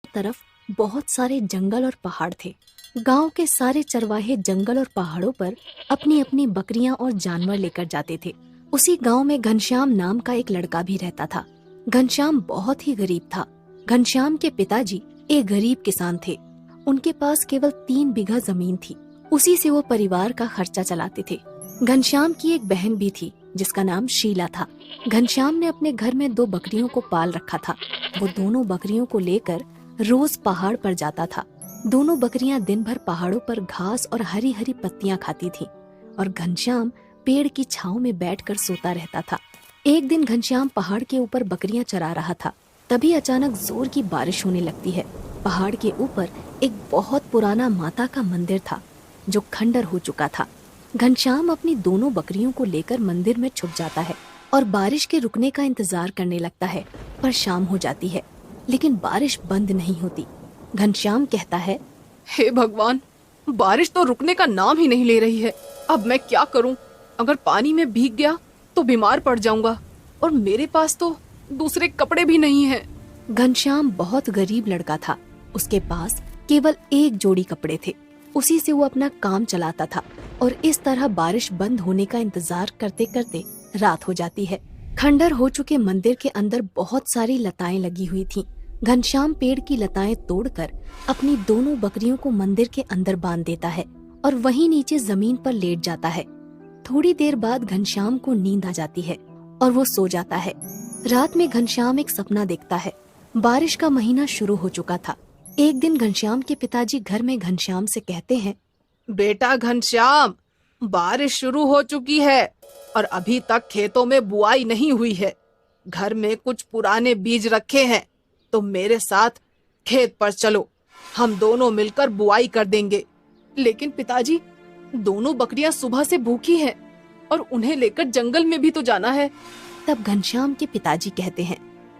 तरफ बहुत सारे जंगल और पहाड़ थे। गांव के सारे चरवाहे जंगल और पहाड़ों पर अपनी अपनी बकरियां और जानवर लेकर जाते थे। उसी गांव में घनश्याम नाम का एक लड़का भी रहता था। घनश्याम बहुत ही गरीब था। घनश्याम के पिताजी एक गरीब किसान थे। उनके पास केवल 3 बीघा जमीन थी। उसी से वो परिवार का खर्चा चलाते थे। घनश्याम की एक बहन भी थी जिसका नाम शीला था। घनश्याम ने अपने घर में 2 बकरियों को पाल रखा था। वो दोनों बकरियों को लेकर रोज पहाड़ पर जाता था। दोनों बकरियां दिन भर पहाड़ों पर घास और हरी हरी पत्तियां खाती थीं और घनश्याम पेड़ की छांव में बैठकर सोता रहता था। एक दिन घनश्याम पहाड़ के ऊपर बकरियां चरा रहा था। तभी अचानक जोर की बारिश होने लगती है। पहाड़ के ऊपर एक बहुत पुराना माता का मंदिर था जो खंडर हो चुका था। घनश्याम अपनी दोनों बकरियों को लेकर मंदिर में छुप जाता है और बारिश के रुकने का इंतजार करने लगता है। पर शाम हो जाती है लेकिन बारिश बंद नहीं होती। घनश्याम कहता है, हे भगवान, बारिश तो रुकने का नाम ही नहीं ले रही है। अब मैं क्या करूं? अगर पानी में भीग गया तो बीमार पड़ जाऊंगा और मेरे पास तो दूसरे कपड़े भी नहीं हैं। घनश्याम बहुत गरीब लड़का था। उसके पास केवल एक जोड़ी कपड़े थे। उसी से वो अपना काम चलाता था और इस तरह बारिश बंद होने का इंतजार करते करते रात हो जाती है। खंडर हो चुके मंदिर के अंदर बहुत सारी लताएं लगी हुई थीं। घनश्याम पेड़ की लताएं तोड़कर अपनी दोनों बकरियों को मंदिर के अंदर बांध देता है और वहीं नीचे जमीन पर लेट जाता है। थोड़ी देर बाद घनश्याम को नींद आ जाती है और वो सो जाता है। रात में घनश्याम एक सपना देखता है। बारिश का महीना शुरू हो चुका था। एक दिन घनश्याम के पिताजी घर में घनश्याम से कहते हैं, बेटा घनश्याम, बारिश शुरू हो चुकी है और अभी तक खेतों में बुआई नहीं हुई है। घर में कुछ पुराने बीज रखे हैं, तो मेरे साथ खेत पर चलो, हम दोनों मिलकर बुआई कर देंगे। लेकिन पिताजी, दोनों बकरियां सुबह से भूखी हैं और उन्हें लेकर जंगल में भी तो जाना है। तब घनश्याम के पिताजी कहते हैं,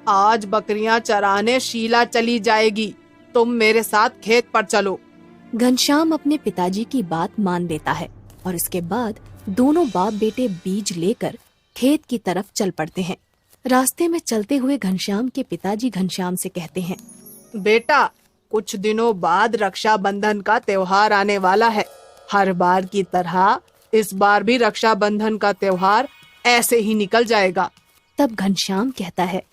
आज बकरियां चराने शीला चली जाएगी, तुम मेरे साथ खेत पर चलो। घनश्याम अपने पिताजी की बात मान लेता है और इसके बाद दोनों बाप बेटे बीज लेकर खेत की तरफ चल पड़ते हैं। रास्ते में चलते हुए घनश्याम के पिताजी घनश्याम से कहते हैं, बेटा, कुछ दिनों बाद रक्षाबंधन का त्योहार आने वाला है। हर बार की तरह इस बार भी रक्षाबंधन का त्योहार ऐसे ही निकल जाएगा। तब घनश्याम कहता है,